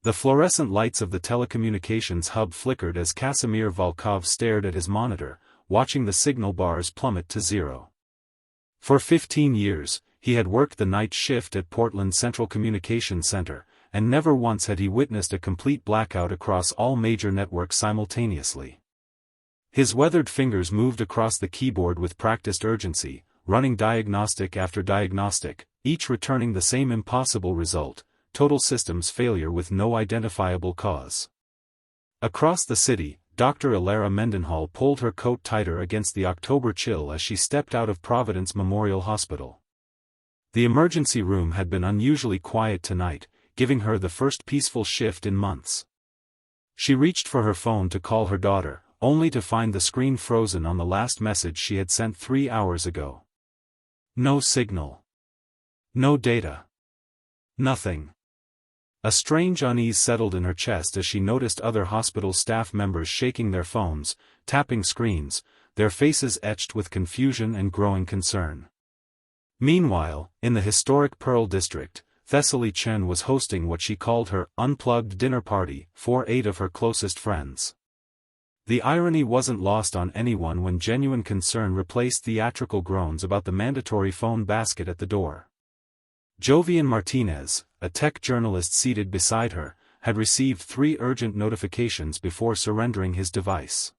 The fluorescent lights of the telecommunications hub flickered as Casimir Volkov stared at his monitor, watching the signal bars plummet to zero. For 15 years, he had worked the night shift at Portland's Central Communications Center, and never once had he witnessed a complete blackout across all major networks simultaneously. His weathered fingers moved across the keyboard with practiced urgency, running diagnostic after diagnostic, each returning the same impossible result: total systems failure with no identifiable cause. Across the city, Dr. Ilara Mendenhall pulled her coat tighter against the October chill as she stepped out of Providence Memorial Hospital. The emergency room had been unusually quiet tonight, giving her the first peaceful shift in months. She reached for her phone to call her daughter, only to find the screen frozen on the last message she had sent 3 hours ago. No signal. No data. Nothing. A strange unease settled in her chest as she noticed other hospital staff members shaking their phones, tapping screens, their faces etched with confusion and growing concern. Meanwhile, in the historic Pearl District, Thessaly Chen was hosting what she called her unplugged dinner party for 8 of her closest friends. The irony wasn't lost on anyone when genuine concern replaced theatrical groans about the mandatory phone basket at the door. Jovian Martinez, a tech journalist seated beside her, had received 3 urgent notifications before surrendering his device.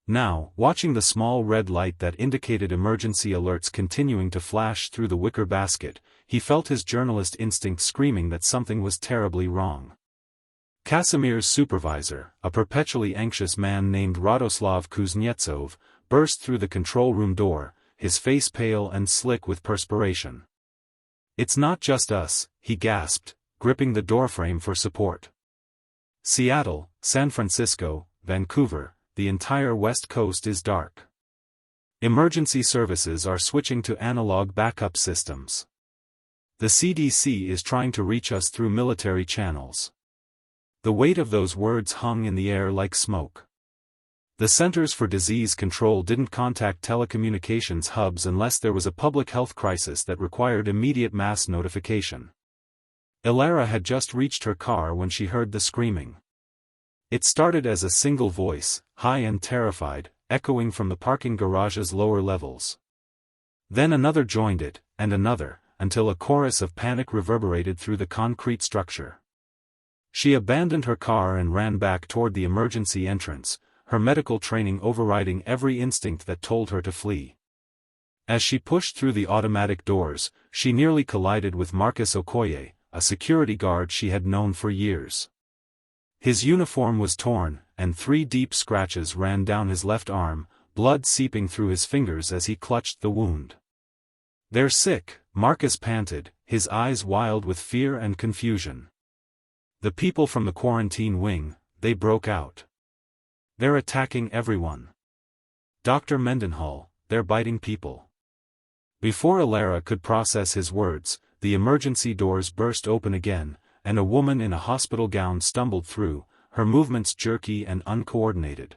Now, watching the small red light that indicated emergency alerts continuing to flash through the wicker basket, he felt his journalist instinct screaming that something was terribly wrong. Casimir's supervisor, a perpetually anxious man named Radoslav Kuznetsov, burst through the control room door, his face pale and slick with perspiration. "It's not just us," he gasped, gripping the doorframe for support. "Seattle, San Francisco, Vancouver, the entire West Coast is dark. Emergency services are switching to analog backup systems. The CDC is trying to reach us through military channels." The weight of those words hung in the air like smoke. The Centers for Disease Control didn't contact telecommunications hubs unless there was a public health crisis that required immediate mass notification. Ilara had just reached her car when she heard the screaming. It started as a single voice, high and terrified, echoing from the parking garage's lower levels. Then another joined it, and another, until a chorus of panic reverberated through the concrete structure. She abandoned her car and ran back toward the emergency entrance, her medical training overriding every instinct that told her to flee. As she pushed through the automatic doors, she nearly collided with Marcus Okoye, a security guard she had known for years. His uniform was torn, and 3 deep scratches ran down his left arm, blood seeping through his fingers as he clutched the wound. "They're sick," Marcus panted, his eyes wild with fear and confusion. "The people from the quarantine wing, they broke out. They're attacking everyone. Dr. Mendenhall, they're biting people." Before Ilara could process his words, the emergency doors burst open again, and a woman in a hospital gown stumbled through, her movements jerky and uncoordinated.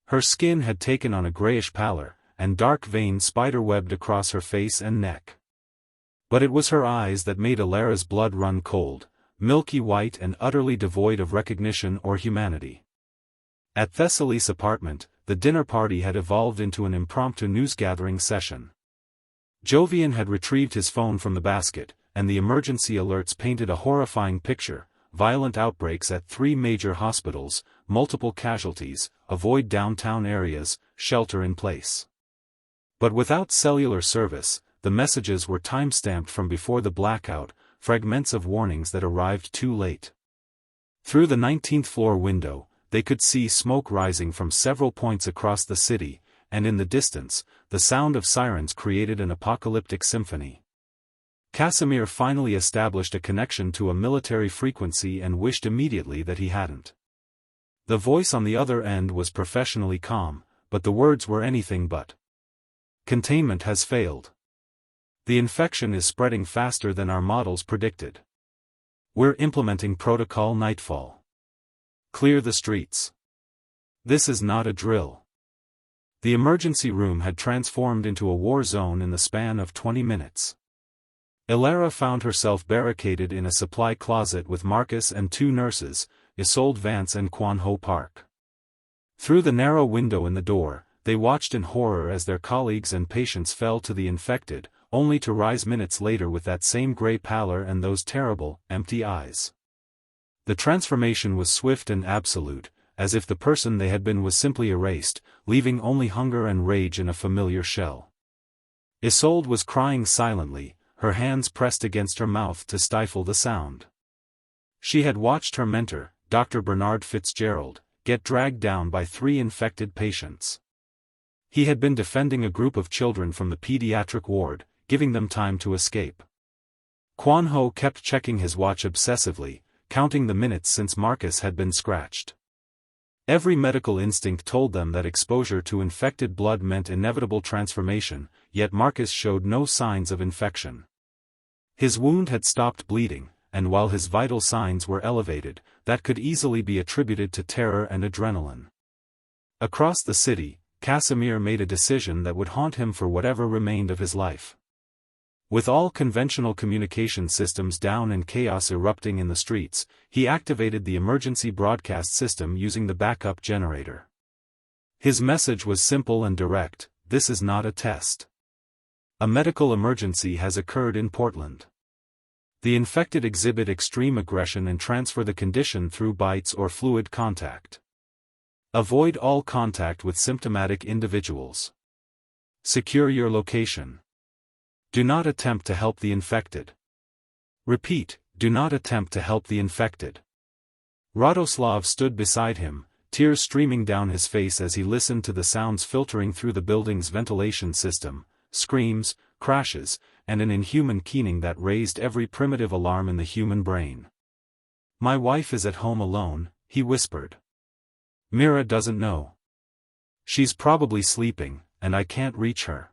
Her skin had taken on a grayish pallor, and dark veins spiderwebbed across her face and neck. But it was her eyes that made Ilara's blood run cold, milky white and utterly devoid of recognition or humanity. At Thessaly's apartment, the dinner party had evolved into an impromptu news-gathering session. Jovian had retrieved his phone from the basket, and the emergency alerts painted a horrifying picture: violent outbreaks at 3 major hospitals, multiple casualties, avoid downtown areas, shelter in place. But without cellular service, the messages were time-stamped from before the blackout, fragments of warnings that arrived too late. Through the 19th floor window, they could see smoke rising from several points across the city, and in the distance, the sound of sirens created an apocalyptic symphony. Casimir finally established a connection to a military frequency and wished immediately that he hadn't. The voice on the other end was professionally calm, but the words were anything but. "Containment has failed. The infection is spreading faster than our models predicted. We're implementing Protocol Nightfall. Clear the streets. This is not a drill." The emergency room had transformed into a war zone in the span of 20 minutes. Ilara found herself barricaded in a supply closet with Marcus and 2 nurses, Isolde Vance and Quan Ho Park. Through the narrow window in the door, they watched in horror as their colleagues and patients fell to the infected, only to rise minutes later with that same grey pallor and those terrible, empty eyes. The transformation was swift and absolute, as if the person they had been was simply erased, leaving only hunger and rage in a familiar shell. Isolde was crying silently, her hands pressed against her mouth to stifle the sound. She had watched her mentor, Dr. Bernard Fitzgerald, get dragged down by 3 infected patients. He had been defending a group of children from the pediatric ward, giving them time to escape. Quan Ho kept checking his watch obsessively, counting the minutes since Marcus had been scratched. Every medical instinct told them that exposure to infected blood meant inevitable transformation, yet Marcus showed no signs of infection. His wound had stopped bleeding, and while his vital signs were elevated, that could easily be attributed to terror and adrenaline. Across the city, Casimir made a decision that would haunt him for whatever remained of his life. With all conventional communication systems down and chaos erupting in the streets, he activated the emergency broadcast system using the backup generator. His message was simple and direct: this is not a test. A medical emergency has occurred in Portland. The infected exhibit extreme aggression and transfer the condition through bites or fluid contact. Avoid all contact with symptomatic individuals. Secure your location. Do not attempt to help the infected. Repeat, do not attempt to help the infected. Radoslav stood beside him, tears streaming down his face as he listened to the sounds filtering through the building's ventilation system, screams, crashes, and an inhuman keening that raised every primitive alarm in the human brain. "My wife is at home alone," he whispered. "Mira doesn't know. She's probably sleeping, and I can't reach her.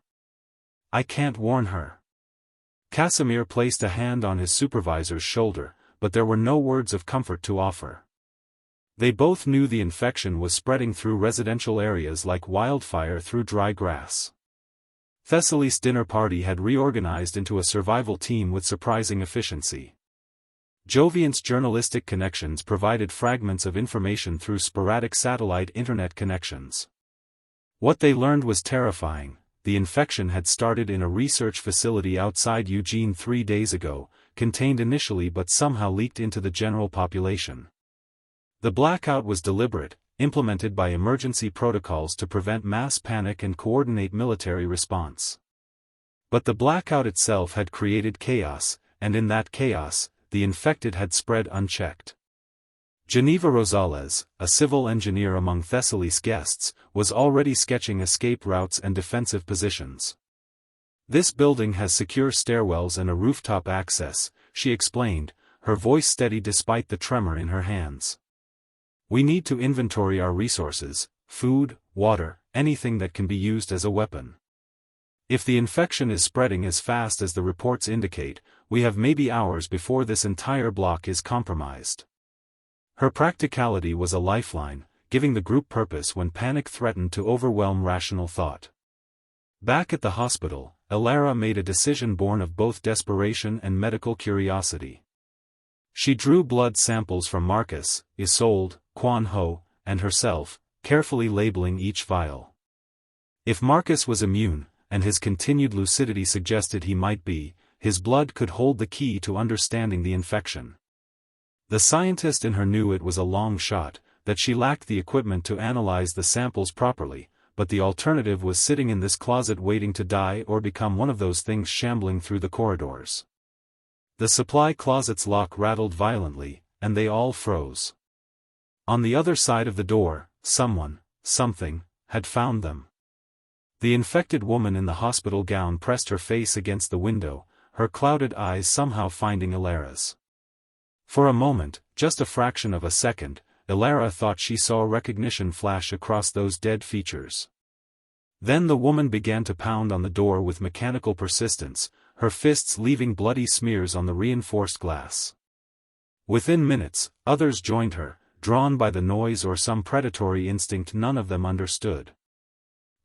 I can't warn her." Casimir placed a hand on his supervisor's shoulder, but there were no words of comfort to offer. They both knew the infection was spreading through residential areas like wildfire through dry grass. Thessaly's dinner party had reorganized into a survival team with surprising efficiency. Joviant's journalistic connections provided fragments of information through sporadic satellite internet connections. What they learned was terrifying. The infection had started in a research facility outside Eugene 3 days ago, contained initially but somehow leaked into the general population. The blackout was deliberate, implemented by emergency protocols to prevent mass panic and coordinate military response. But the blackout itself had created chaos, and in that chaos, the infected had spread unchecked. Geneva Rosales, a civil engineer among Thessaly's guests, was already sketching escape routes and defensive positions. "This building has secure stairwells and a rooftop access," she explained, her voice steady despite the tremor in her hands. "We need to inventory our resources, food, water, anything that can be used as a weapon. If the infection is spreading as fast as the reports indicate, we have maybe hours before this entire block is compromised." Her practicality was a lifeline, giving the group purpose when panic threatened to overwhelm rational thought. Back at the hospital, Ilara made a decision born of both desperation and medical curiosity. She drew blood samples from Marcus, Isolde, Quan Ho, and herself, carefully labeling each vial. If Marcus was immune, and his continued lucidity suggested he might be, his blood could hold the key to understanding the infection. The scientist in her knew it was a long shot, that she lacked the equipment to analyze the samples properly, but the alternative was sitting in this closet waiting to die or become one of those things shambling through the corridors. The supply closet's lock rattled violently, and they all froze. On the other side of the door, someone, something, had found them. The infected woman in the hospital gown pressed her face against the window, her clouded eyes somehow finding Ilara's. For a moment, just a fraction of a second, Ilara thought she saw recognition flash across those dead features. Then the woman began to pound on the door with mechanical persistence, her fists leaving bloody smears on the reinforced glass. Within minutes, others joined her, drawn by the noise or some predatory instinct none of them understood.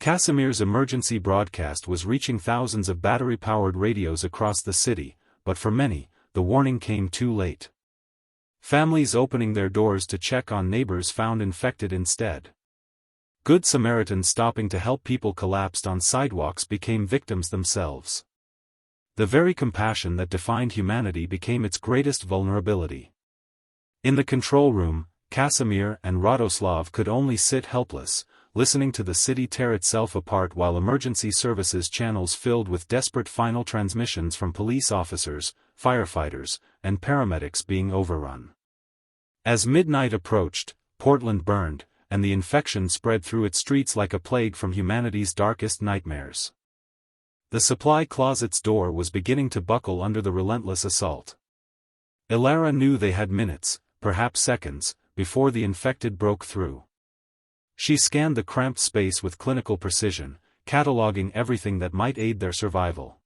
Casimir's emergency broadcast was reaching thousands of battery-powered radios across the city, but for many, the warning came too late. Families opening their doors to check on neighbors found infected instead. Good Samaritans stopping to help people collapsed on sidewalks became victims themselves. The very compassion that defined humanity became its greatest vulnerability. In the control room, Casimir and Radoslav could only sit helpless, listening to the city tear itself apart while emergency services channels filled with desperate final transmissions from police officers, firefighters, and paramedics being overrun. As midnight approached, Portland burned, and the infection spread through its streets like a plague from humanity's darkest nightmares. The supply closet's door was beginning to buckle under the relentless assault. Ilara knew they had minutes, perhaps seconds, before the infected broke through. She scanned the cramped space with clinical precision, cataloging everything that might aid their survival.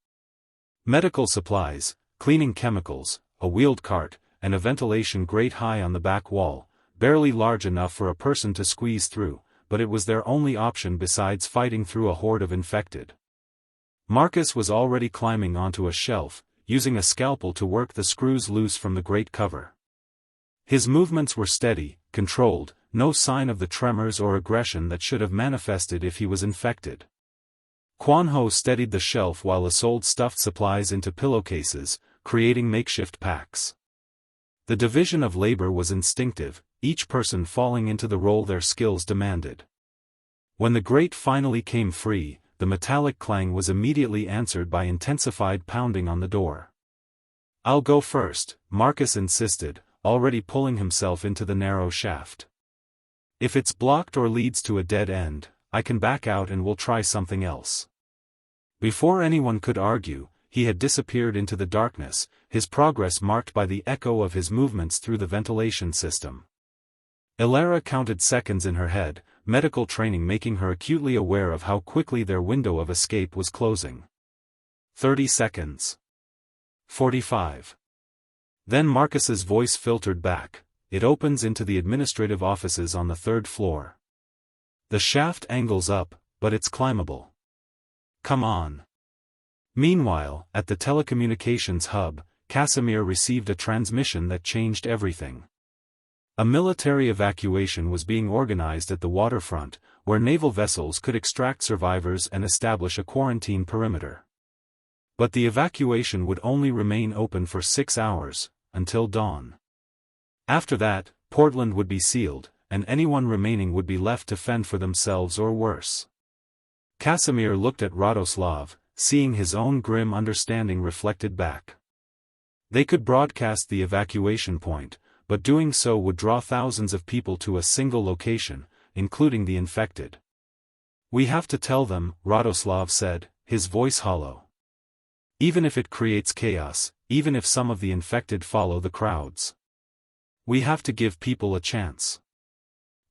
Medical supplies, cleaning chemicals, a wheeled cart, and a ventilation grate high on the back wall, barely large enough for a person to squeeze through, but it was their only option besides fighting through a horde of infected. Marcus was already climbing onto a shelf, using a scalpel to work the screws loose from the grate cover. His movements were steady, controlled, no sign of the tremors or aggression that should have manifested if he was infected. Quanho steadied the shelf while Isolde stuffed supplies into pillowcases, creating makeshift packs. The division of labor was instinctive, each person falling into the role their skills demanded. When the grate finally came free, the metallic clang was immediately answered by intensified pounding on the door. "I'll go first," Marcus insisted, already pulling himself into the narrow shaft. "If it's blocked or leads to a dead end, I can back out and we'll try something else." Before anyone could argue, he had disappeared into the darkness, his progress marked by the echo of his movements through the ventilation system. Ilara counted seconds in her head, medical training making her acutely aware of how quickly their window of escape was closing. 30 seconds. 45. Then Marcus's voice filtered back. "It opens into the administrative offices on the 3rd floor. The shaft angles up, but it's climbable. Come on." Meanwhile, at the telecommunications hub, Casimir received a transmission that changed everything. A military evacuation was being organized at the waterfront, where naval vessels could extract survivors and establish a quarantine perimeter. But the evacuation would only remain open for 6 hours, until dawn. After that, Portland would be sealed, and anyone remaining would be left to fend for themselves or worse. Casimir looked at Radoslav, seeing his own grim understanding reflected back. They could broadcast the evacuation point, but doing so would draw thousands of people to a single location, including the infected. "We have to tell them," Radoslav said, his voice hollow. "Even if it creates chaos, even if some of the infected follow the crowds. We have to give people a chance."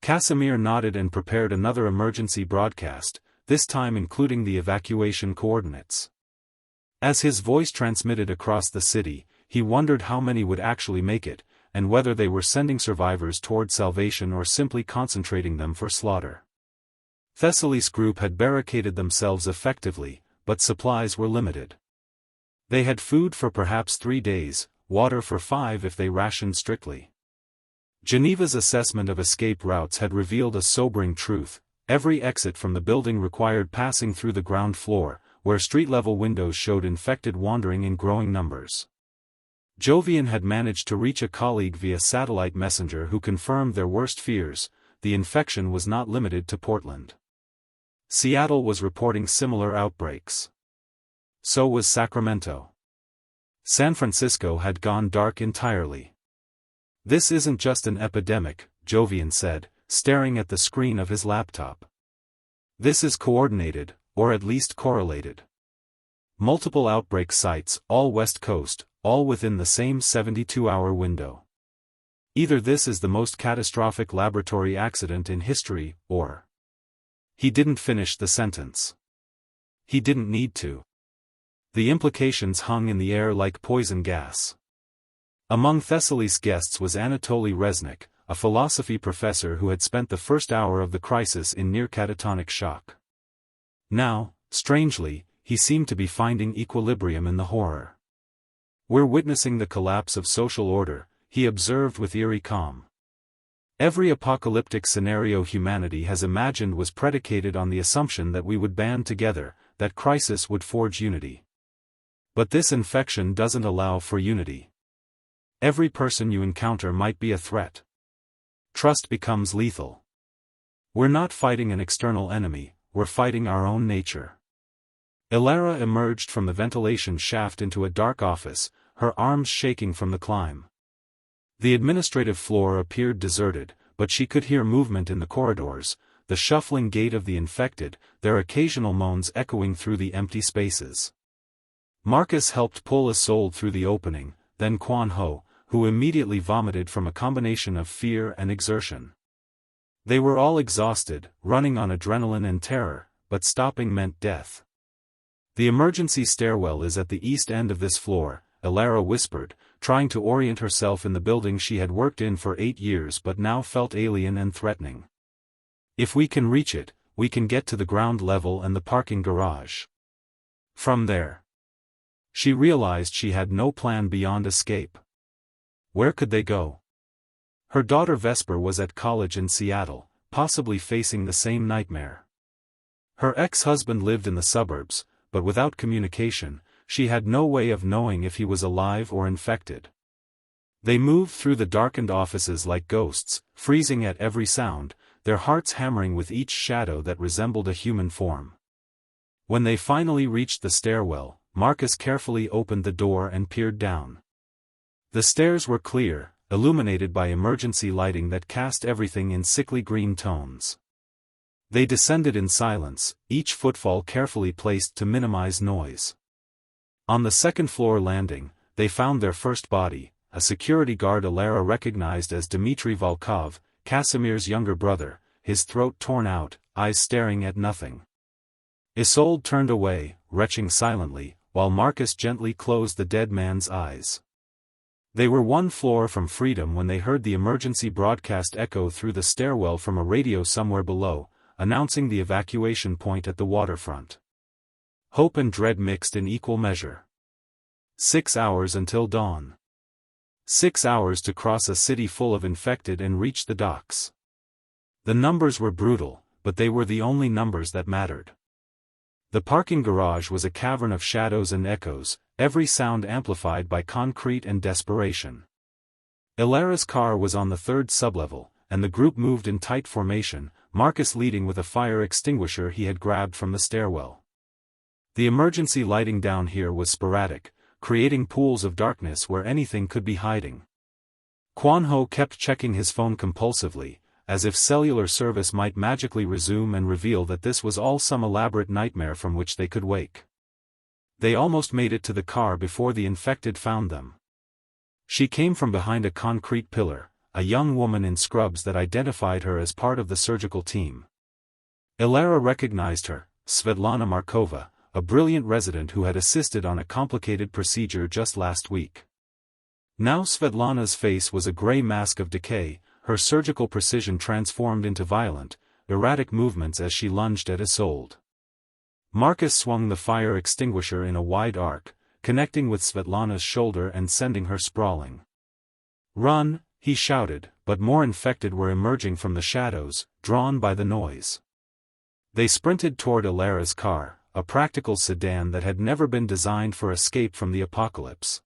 Casimir nodded and prepared another emergency broadcast, this time including the evacuation coordinates. As his voice transmitted across the city, he wondered how many would actually make it, and whether they were sending survivors toward salvation or simply concentrating them for slaughter. Thessaly's group had barricaded themselves effectively, but supplies were limited. They had food for perhaps 3 days, water for 5 if they rationed strictly. Geneva's assessment of escape routes had revealed a sobering truth: every exit from the building required passing through the ground floor, where street-level windows showed infected wandering in growing numbers. Jovian had managed to reach a colleague via satellite messenger who confirmed their worst fears: the infection was not limited to Portland. Seattle was reporting similar outbreaks. So was Sacramento. San Francisco had gone dark entirely. "This isn't just an epidemic," Jovian said, staring at the screen of his laptop. "This is coordinated, or at least correlated. Multiple outbreak sites, all West Coast, all within the same 72-hour window. Either this is the most catastrophic laboratory accident in history, or..." He didn't finish the sentence. He didn't need to. The implications hung in the air like poison gas. Among Thessaly's guests was Anatoly Resnik, a philosophy professor who had spent the first hour of the crisis in near catatonic shock. Now, strangely, he seemed to be finding equilibrium in the horror. "We're witnessing the collapse of social order," he observed with eerie calm. "Every apocalyptic scenario humanity has imagined was predicated on the assumption that we would band together, that crisis would forge unity. But this infection doesn't allow for unity. Every person you encounter might be a threat. Trust becomes lethal. We're not fighting an external enemy, we're fighting our own nature." Elara emerged from the ventilation shaft into a dark office, her arms shaking from the climb. The administrative floor appeared deserted, but she could hear movement in the corridors, the shuffling gait of the infected, their occasional moans echoing through the empty spaces. Marcus helped pull Isolde through the opening, then Quan Ho, who immediately vomited from a combination of fear and exertion. They were all exhausted, running on adrenaline and terror, but stopping meant death. "The emergency stairwell is at the east end of this floor," Elara whispered, trying to orient herself in the building she had worked in for 8 years but now felt alien and threatening. "If we can reach it, we can get to the ground level and the parking garage. From there." She realized she had no plan beyond escape. Where could they go? Her daughter Vesper was at college in Seattle, possibly facing the same nightmare. Her ex-husband lived in the suburbs, but without communication, she had no way of knowing if he was alive or infected. They moved through the darkened offices like ghosts, freezing at every sound, their hearts hammering with each shadow that resembled a human form. When they finally reached the stairwell, Marcus carefully opened the door and peered down. The stairs were clear, illuminated by emergency lighting that cast everything in sickly green tones. They descended in silence, each footfall carefully placed to minimize noise. On the second-floor landing, they found their first body, a security guard Elara recognized as Dmitry Volkov, Casimir's younger brother, his throat torn out, eyes staring at nothing. Isolde turned away, retching silently, while Marcus gently closed the dead man's eyes. They were one floor from freedom when they heard the emergency broadcast echo through the stairwell from a radio somewhere below, announcing the evacuation point at the waterfront. Hope and dread mixed in equal measure. 6 hours until dawn. 6 hours to cross a city full of infected and reach the docks. The numbers were brutal, but they were the only numbers that mattered. The parking garage was a cavern of shadows and echoes, every sound amplified by concrete and desperation. Elara's car was on the third sublevel, and the group moved in tight formation, Marcus leading with a fire extinguisher he had grabbed from the stairwell. The emergency lighting down here was sporadic, creating pools of darkness where anything could be hiding. Quan Ho kept checking his phone compulsively, as if cellular service might magically resume and reveal that this was all some elaborate nightmare from which they could wake. They almost made it to the car before the infected found them. She came from behind a concrete pillar, a young woman in scrubs that identified her as part of the surgical team. Elara recognized her, Svetlana Markova, a brilliant resident who had assisted on a complicated procedure just last week. Now Svetlana's face was a gray mask of decay, her surgical precision transformed into violent, erratic movements as she lunged at Isolde. Marcus swung the fire extinguisher in a wide arc, connecting with Svetlana's shoulder and sending her sprawling. "Run!" he shouted, but more infected were emerging from the shadows, drawn by the noise. They sprinted toward Elara's car, a practical sedan that had never been designed for escape from the apocalypse.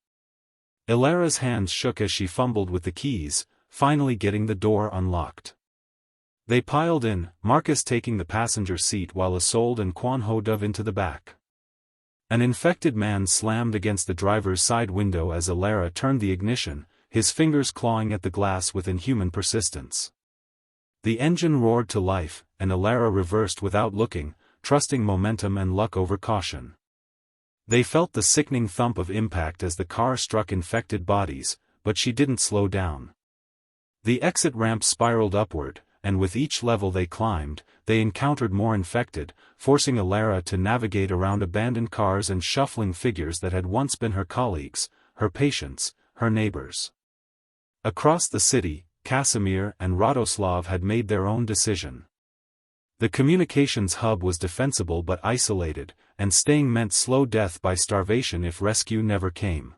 Elara's hands shook as she fumbled with the keys, finally getting the door unlocked. They piled in, Marcus taking the passenger seat while Isolde and Quan Ho dove into the back. An infected man slammed against the driver's side window as Elara turned the ignition, his fingers clawing at the glass with inhuman persistence. The engine roared to life, and Elara reversed without looking, trusting momentum and luck over caution. They felt the sickening thump of impact as the car struck infected bodies, but she didn't slow down. The exit ramp spiraled upward, and with each level they climbed, they encountered more infected, forcing Elara to navigate around abandoned cars and shuffling figures that had once been her colleagues, her patients, her neighbors. Across the city, Casimir and Radoslav had made their own decision. The communications hub was defensible but isolated, and staying meant slow death by starvation if rescue never came.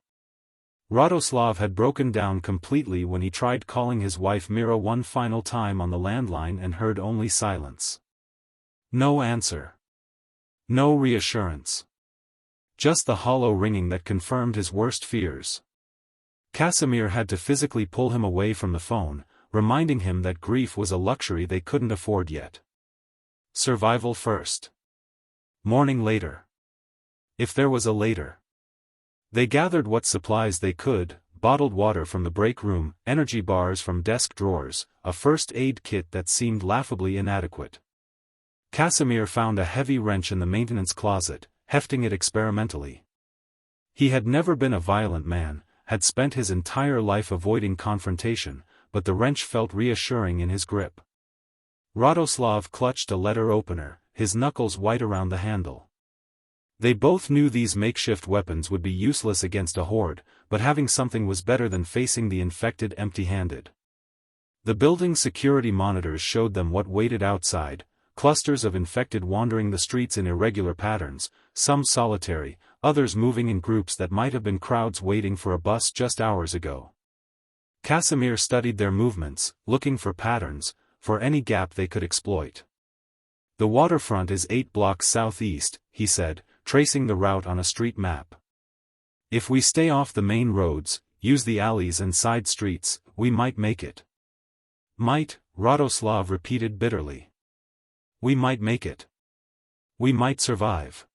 Radoslav had broken down completely when he tried calling his wife Mira one final time on the landline and heard only silence. No answer. No reassurance. Just the hollow ringing that confirmed his worst fears. Casimir had to physically pull him away from the phone, reminding him that grief was a luxury they couldn't afford yet. Survival first. Morning later. If there was a later. They gathered what supplies they could: bottled water from the break room, energy bars from desk drawers, a first aid kit that seemed laughably inadequate. Casimir found a heavy wrench in the maintenance closet, hefting it experimentally. He had never been a violent man, had spent his entire life avoiding confrontation, but the wrench felt reassuring in his grip. Radoslav clutched a letter opener, his knuckles white around the handle. They both knew these makeshift weapons would be useless against a horde, but having something was better than facing the infected empty-handed. The building's security monitors showed them what waited outside: clusters of infected wandering the streets in irregular patterns, some solitary, others moving in groups that might have been crowds waiting for a bus just hours ago. Casimir studied their movements, looking for patterns, for any gap they could exploit. "The waterfront is 8 blocks southeast," he said, tracing the route on a street map. "If we stay off the main roads, use the alleys and side streets, we might make it." "Might," Radoslav repeated bitterly. "We might make it. We might survive.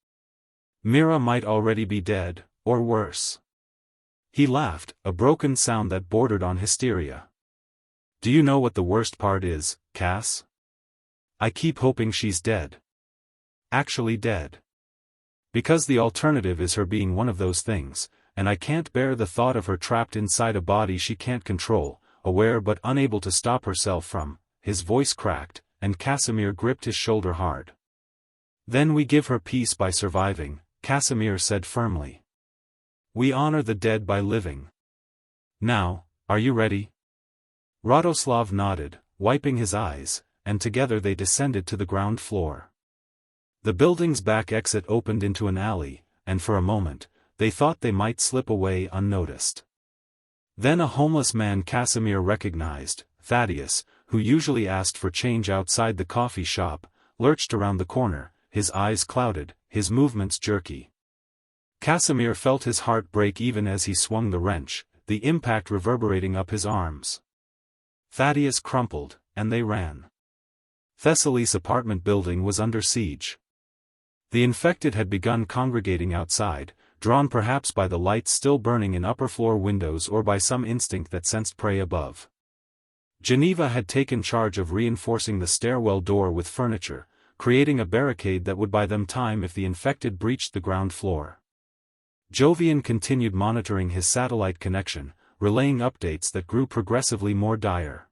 Mira might already be dead, or worse." He laughed, a broken sound that bordered on hysteria. "Do you know what the worst part is, Cass? I keep hoping she's dead. Actually dead. Because the alternative is her being one of those things, and I can't bear the thought of her trapped inside a body she can't control, aware but unable to stop herself from." His voice cracked, and Casimir gripped his shoulder hard. "Then we give her peace by surviving," Casimir said firmly. "We honor the dead by living. Now, are you ready?" Radoslav nodded, wiping his eyes, and together they descended to the ground floor. The building's back exit opened into an alley, and for a moment, they thought they might slip away unnoticed. Then a homeless man Casimir recognized, Thaddeus, who usually asked for change outside the coffee shop, lurched around the corner, his eyes clouded, his movements jerky. Casimir felt his heart break even as he swung the wrench, the impact reverberating up his arms. Thaddeus crumpled, and they ran. Thessaly's apartment building was under siege. The infected had begun congregating outside, drawn perhaps by the lights still burning in upper-floor windows or by some instinct that sensed prey above. Geneva had taken charge of reinforcing the stairwell door with furniture, creating a barricade that would buy them time if the infected breached the ground floor. Jovian continued monitoring his satellite connection, relaying updates that grew progressively more dire.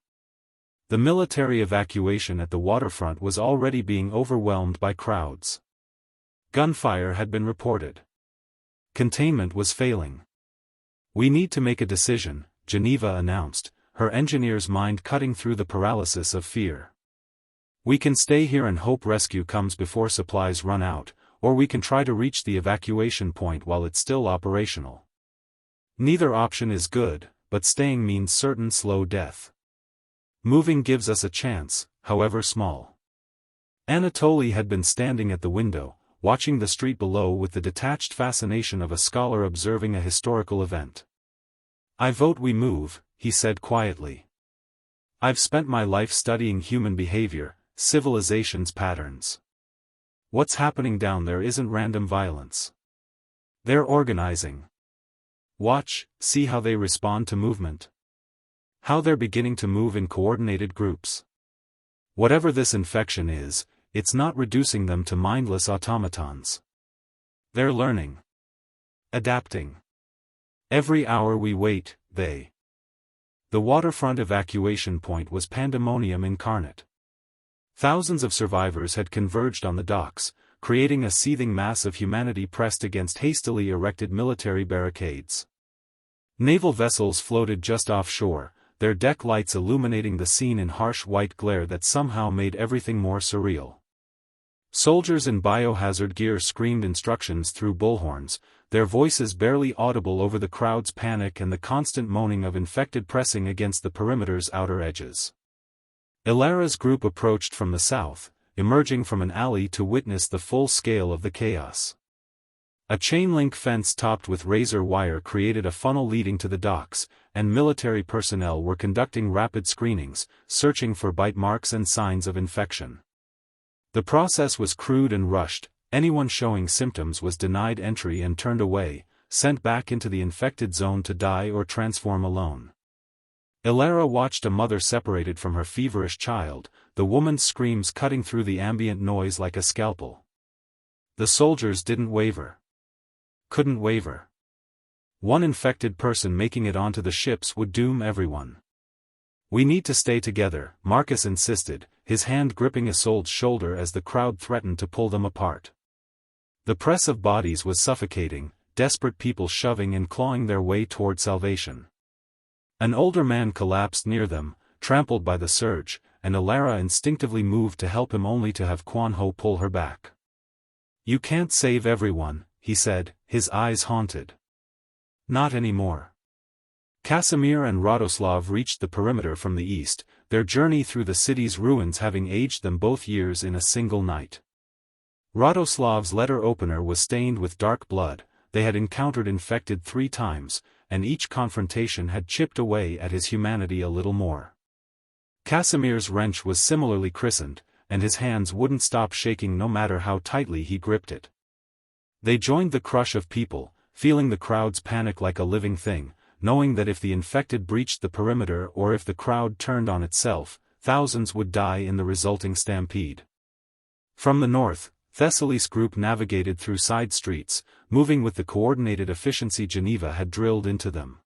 The military evacuation at the waterfront was already being overwhelmed by crowds. Gunfire had been reported. Containment was failing. "We need to make a decision," Geneva announced, her engineer's mind cutting through the paralysis of fear. "We can stay here and hope rescue comes before supplies run out, or we can try to reach the evacuation point while it's still operational. Neither option is good, but staying means certain slow death. Moving gives us a chance, however small." Anatoly had been standing at the window, watching the street below with the detached fascination of a scholar observing a historical event. "I vote we move," he said quietly. "I've spent my life studying human behavior, civilization's patterns. What's happening down there isn't random violence. They're organizing. Watch, see how they respond to movement. How they're beginning to move in coordinated groups. Whatever this infection is, it's not reducing them to mindless automatons. They're learning. Adapting. Every hour we wait, they." The waterfront evacuation point was pandemonium incarnate. Thousands of survivors had converged on the docks, creating a seething mass of humanity pressed against hastily erected military barricades. Naval vessels floated just offshore, their deck lights illuminating the scene in harsh white glare that somehow made everything more surreal. Soldiers in biohazard gear screamed instructions through bullhorns, their voices barely audible over the crowd's panic and the constant moaning of infected pressing against the perimeter's outer edges. Ilara's group approached from the south, emerging from an alley to witness the full scale of the chaos. A chain-link fence topped with razor wire created a funnel leading to the docks, and military personnel were conducting rapid screenings, searching for bite marks and signs of infection. The process was crude and rushed. Anyone showing symptoms was denied entry and turned away, sent back into the infected zone to die or transform alone. Ilara watched a mother separated from her feverish child, the woman's screams cutting through the ambient noise like a scalpel. The soldiers didn't waver. Couldn't waver. One infected person making it onto the ships would doom everyone. "We need to stay together," Marcus insisted, his hand gripping Isolde's shoulder as the crowd threatened to pull them apart. The press of bodies was suffocating, desperate people shoving and clawing their way toward salvation. An older man collapsed near them, trampled by the surge, and Ilara instinctively moved to help him only to have Quanho pull her back. "You can't save everyone," he said, his eyes haunted. "Not anymore." Casimir and Radoslav reached the perimeter from the east, their journey through the city's ruins having aged them both years in a single night. Radoslav's letter opener was stained with dark blood. They had encountered infected 3 times, and each confrontation had chipped away at his humanity a little more. Casimir's wrench was similarly christened, and his hands wouldn't stop shaking no matter how tightly he gripped it. They joined the crush of people, feeling the crowd's panic like a living thing, knowing that if the infected breached the perimeter or if the crowd turned on itself, thousands would die in the resulting stampede. From the north, Thessaly's group navigated through side streets, moving with the coordinated efficiency Geneva had drilled into them.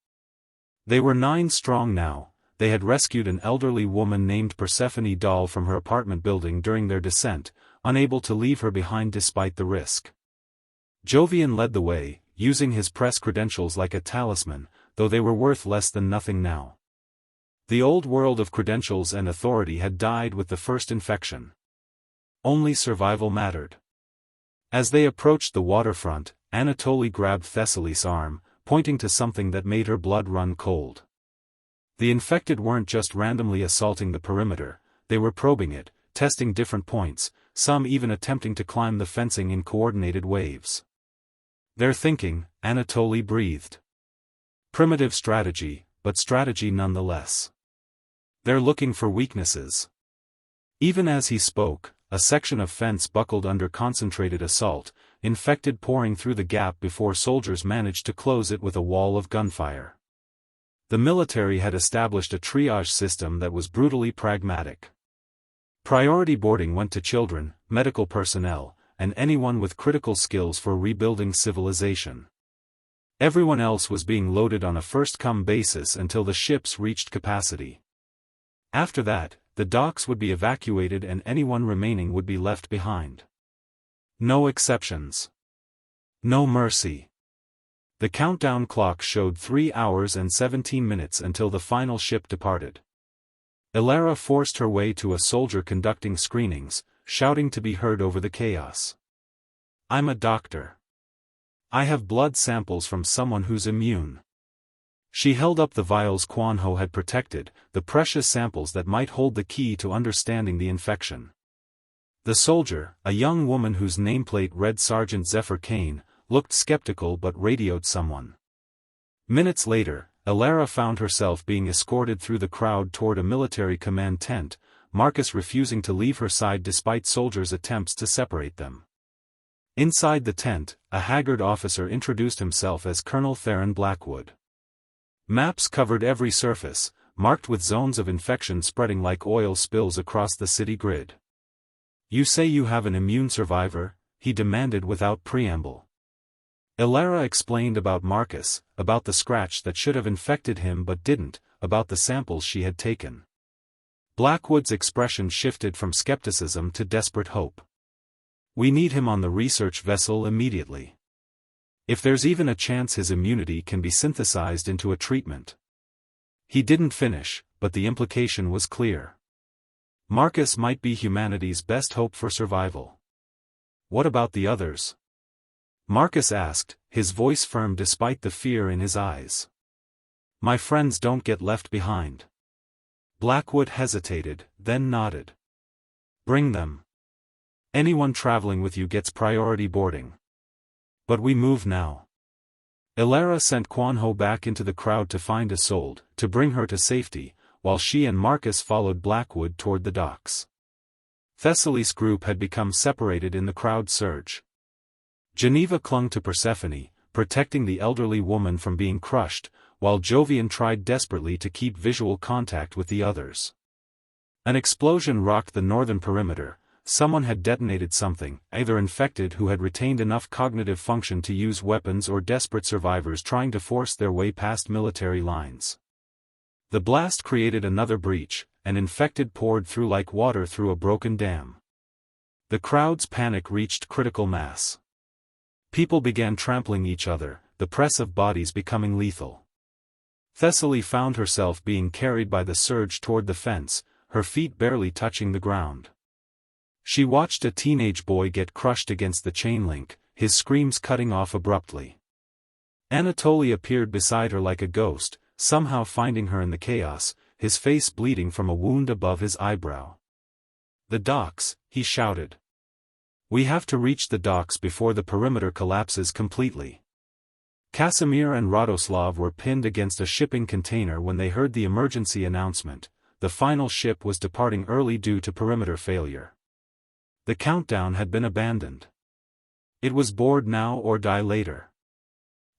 They were 9 strong now. They had rescued an elderly woman named Persephone Doll from her apartment building during their descent, unable to leave her behind despite the risk. Jovian led the way, using his press credentials like a talisman, though they were worth less than nothing now. The old world of credentials and authority had died with the first infection. Only survival mattered. As they approached the waterfront, Anatoly grabbed Thessaly's arm, pointing to something that made her blood run cold. The infected weren't just randomly assaulting the perimeter, they were probing it, testing different points, some even attempting to climb the fencing in coordinated waves. "They're thinking," Anatoly breathed. "Primitive strategy, but strategy nonetheless. They're looking for weaknesses." Even as he spoke, a section of fence buckled under concentrated assault, infected pouring through the gap before soldiers managed to close it with a wall of gunfire. The military had established a triage system that was brutally pragmatic. Priority boarding went to children, medical personnel, and anyone with critical skills for rebuilding civilization. Everyone else was being loaded on a first-come basis until the ships reached capacity. After that, the docks would be evacuated and anyone remaining would be left behind. No exceptions. No mercy. The countdown clock showed 3 hours and 17 minutes until the final ship departed. Ilara forced her way to a soldier conducting screenings, shouting to be heard over the chaos. "I'm a doctor. I have blood samples from someone who's immune." She held up the vials Quanho had protected, the precious samples that might hold the key to understanding the infection. The soldier, a young woman whose nameplate read Sergeant Zephyr Kane, looked skeptical but radioed someone. Minutes later, Ilara found herself being escorted through the crowd toward a military command tent, Marcus refusing to leave her side despite soldiers' attempts to separate them. Inside the tent, a haggard officer introduced himself as Colonel Theron Blackwood. Maps covered every surface, marked with zones of infection spreading like oil spills across the city grid. "You say you have an immune survivor?" he demanded without preamble. Ilara explained about Marcus, about the scratch that should have infected him but didn't, about the samples she had taken. Blackwood's expression shifted from skepticism to desperate hope. "We need him on the research vessel immediately. If there's even a chance his immunity can be synthesized into a treatment." He didn't finish, but the implication was clear. Marcus might be humanity's best hope for survival. What about the others? Marcus asked, his voice firm despite the fear in his eyes. My friends don't get left behind. Blackwood hesitated, then nodded. Bring them. Anyone traveling with you gets priority boarding. But we move now. Elara sent Quanho back into the crowd to find Isolde, to bring her to safety, while she and Marcus followed Blackwood toward the docks. Thessaly's group had become separated in the crowd surge. Geneva clung to Persephone, protecting the elderly woman from being crushed, while Jovian tried desperately to keep visual contact with the others. An explosion rocked the northern perimeter. Someone had detonated something, either infected who had retained enough cognitive function to use weapons or desperate survivors trying to force their way past military lines. The blast created another breach, and infected poured through like water through a broken dam. The crowd's panic reached critical mass. People began trampling each other, the press of bodies becoming lethal. Thessaly found herself being carried by the surge toward the fence, her feet barely touching the ground. She watched a teenage boy get crushed against the chain link, his screams cutting off abruptly. Anatoly appeared beside her like a ghost, somehow finding her in the chaos, his face bleeding from a wound above his eyebrow. The docks, he shouted. We have to reach the docks before the perimeter collapses completely. Casimir and Radoslav were pinned against a shipping container when they heard the emergency announcement. The final ship was departing early due to perimeter failure. The countdown had been abandoned. It was board now or die later.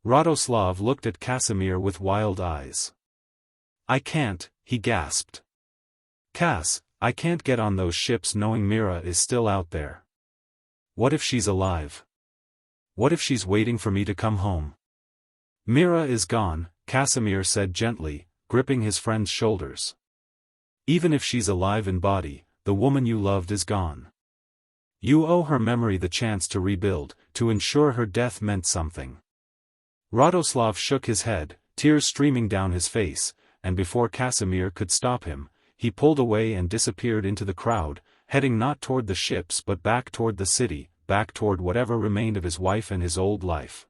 Radoslav looked at Casimir with wild eyes. I can't, he gasped. Cass, I can't get on those ships knowing Mira is still out there. What if she's alive? What if she's waiting for me to come home? Mira is gone, Casimir said gently, gripping his friend's shoulders. Even if she's alive in body, the woman you loved is gone. You owe her memory the chance to rebuild, to ensure her death meant something. Radoslav shook his head, tears streaming down his face, and before Casimir could stop him, he pulled away and disappeared into the crowd, heading not toward the ships but back toward the city, back toward whatever remained of his wife and his old life.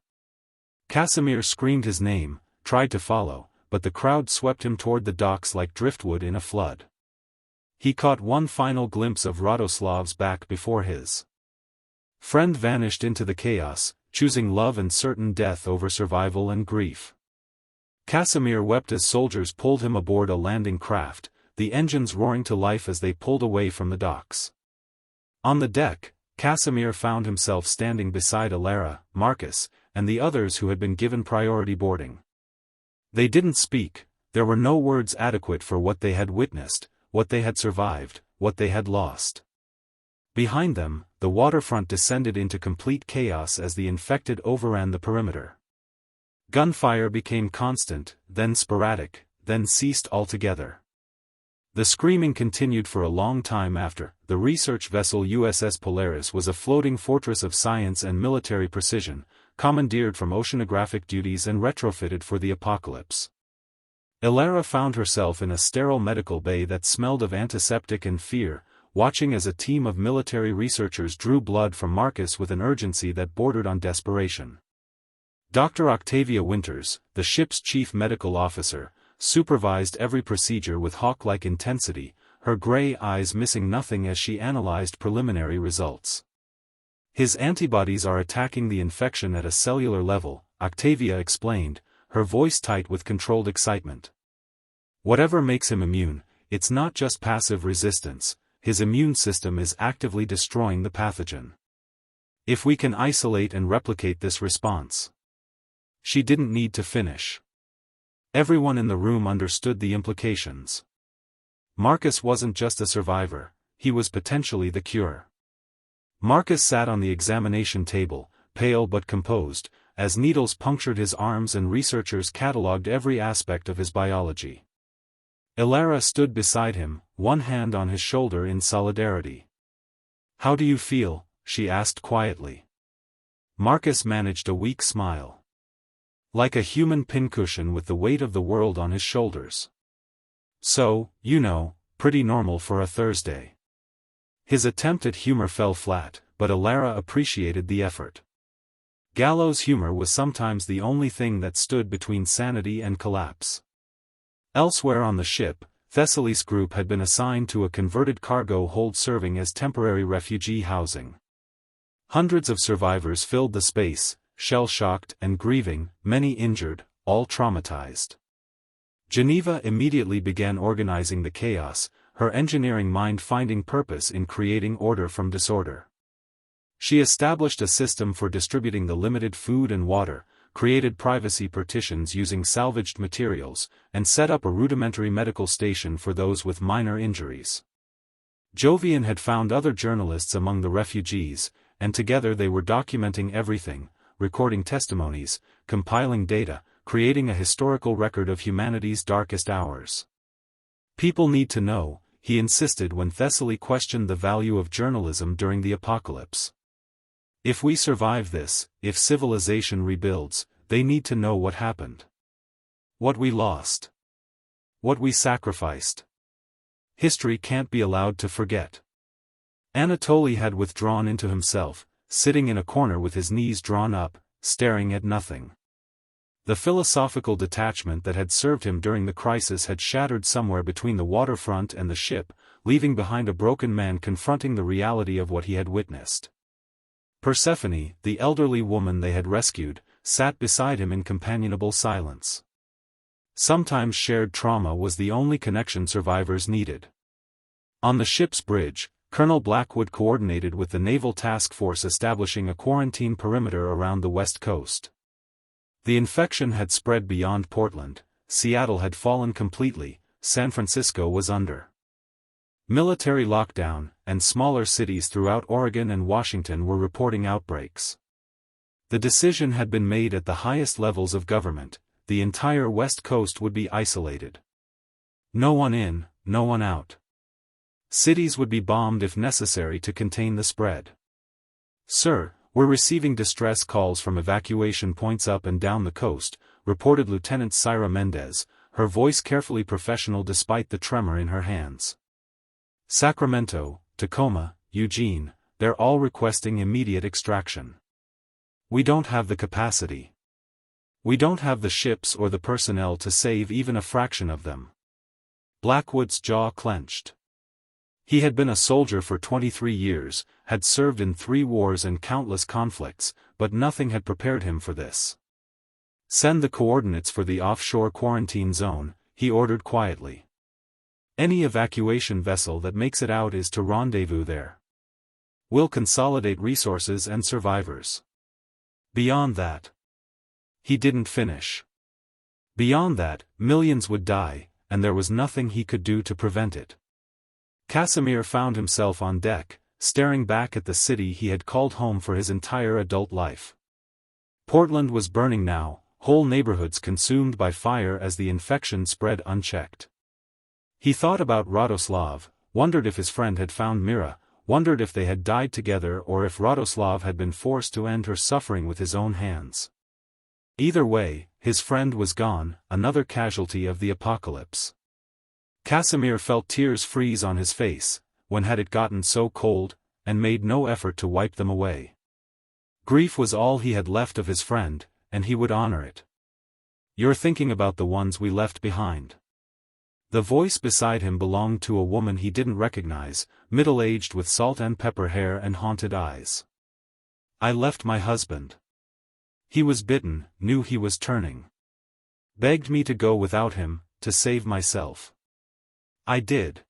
Casimir screamed his name, tried to follow, but the crowd swept him toward the docks like driftwood in a flood. He caught one final glimpse of Radoslav's back before his friend vanished into the chaos, choosing love and certain death over survival and grief. Casimir wept as soldiers pulled him aboard a landing craft, the engines roaring to life as they pulled away from the docks. On the deck, Casimir found himself standing beside Elara, Marcus, and the others who had been given priority boarding. They didn't speak, there were no words adequate for what they had witnessed, what they had survived, what they had lost. Behind them, the waterfront descended into complete chaos as the infected overran the perimeter. Gunfire became constant, then sporadic, then ceased altogether. The screaming continued for a long time after. The research vessel USS Polaris was a floating fortress of science and military precision, commandeered from oceanographic duties and retrofitted for the apocalypse. Elara found herself in a sterile medical bay that smelled of antiseptic and fear, watching as a team of military researchers drew blood from Marcus with an urgency that bordered on desperation. Dr. Octavia Winters, the ship's chief medical officer, supervised every procedure with hawk-like intensity, her gray eyes missing nothing as she analyzed preliminary results. His antibodies are attacking the infection at a cellular level, Octavia explained, her voice tight with controlled excitement. Whatever makes him immune, it's not just passive resistance, his immune system is actively destroying the pathogen. If we can isolate and replicate this response. She didn't need to finish. Everyone in the room understood the implications. Marcus wasn't just a survivor, he was potentially the cure. Marcus sat on the examination table, pale but composed, as needles punctured his arms and researchers catalogued every aspect of his biology. Elara stood beside him, one hand on his shoulder in solidarity. How do you feel? She asked quietly. Marcus managed a weak smile. Like a human pincushion with the weight of the world on his shoulders. So, pretty normal for a Thursday. His attempt at humor fell flat, but Alara appreciated the effort. Gallows humor was sometimes the only thing that stood between sanity and collapse. Elsewhere on the ship, Thessaly's group had been assigned to a converted cargo hold serving as temporary refugee housing. Hundreds of survivors filled the space, shell-shocked and grieving, many injured, all traumatized. Geneva immediately began organizing the chaos, her engineering mind finding purpose in creating order from disorder. She established a system for distributing the limited food and water, created privacy partitions using salvaged materials, and set up a rudimentary medical station for those with minor injuries. Jovian had found other journalists among the refugees, and together they were documenting everything, recording testimonies, compiling data, creating a historical record of humanity's darkest hours. People need to know, he insisted when Thessaly questioned the value of journalism during the apocalypse. If we survive this, if civilization rebuilds, they need to know what happened. What we lost. What we sacrificed. History can't be allowed to forget. Anatoly had withdrawn into himself, sitting in a corner with his knees drawn up, staring at nothing. The philosophical detachment that had served him during the crisis had shattered somewhere between the waterfront and the ship, leaving behind a broken man confronting the reality of what he had witnessed. Persephone, the elderly woman they had rescued, sat beside him in companionable silence. Sometimes shared trauma was the only connection survivors needed. On the ship's bridge, Colonel Blackwood coordinated with the Naval Task Force establishing a quarantine perimeter around the west coast. The infection had spread beyond Portland, Seattle had fallen completely, San Francisco was under military lockdown, and smaller cities throughout Oregon and Washington were reporting outbreaks. The decision had been made at the highest levels of government, the entire West Coast would be isolated. No one in, no one out. Cities would be bombed if necessary to contain the spread. "Sir, we're receiving distress calls from evacuation points up and down the coast," reported Lieutenant Syra Mendez, her voice carefully professional despite the tremor in her hands. "Sacramento, Tacoma, Eugene, they're all requesting immediate extraction. We don't have the capacity. We don't have the ships or the personnel to save even a fraction of them." Blackwood's jaw clenched. He had been a soldier for 23 years, had served in 3 wars and countless conflicts, but nothing had prepared him for this. "Send the coordinates for the offshore quarantine zone," he ordered quietly. "Any evacuation vessel that makes it out is to rendezvous there. We'll consolidate resources and survivors. Beyond that..." He didn't finish. Beyond that, millions would die, and there was nothing he could do to prevent it. Casimir found himself on deck, staring back at the city he had called home for his entire adult life. Portland was burning now, whole neighborhoods consumed by fire as the infection spread unchecked. He thought about Radoslav, wondered if his friend had found Mira, wondered if they had died together or if Radoslav had been forced to end her suffering with his own hands. Either way, his friend was gone, another casualty of the apocalypse. Casimir felt tears freeze on his face, when had it gotten so cold, and made no effort to wipe them away. Grief was all he had left of his friend, and he would honor it. "You're thinking about the ones we left behind." The voice beside him belonged to a woman he didn't recognize, middle-aged with salt and pepper hair and haunted eyes. "I left my husband. He was bitten, knew he was turning. Begged me to go without him, to save myself. I did.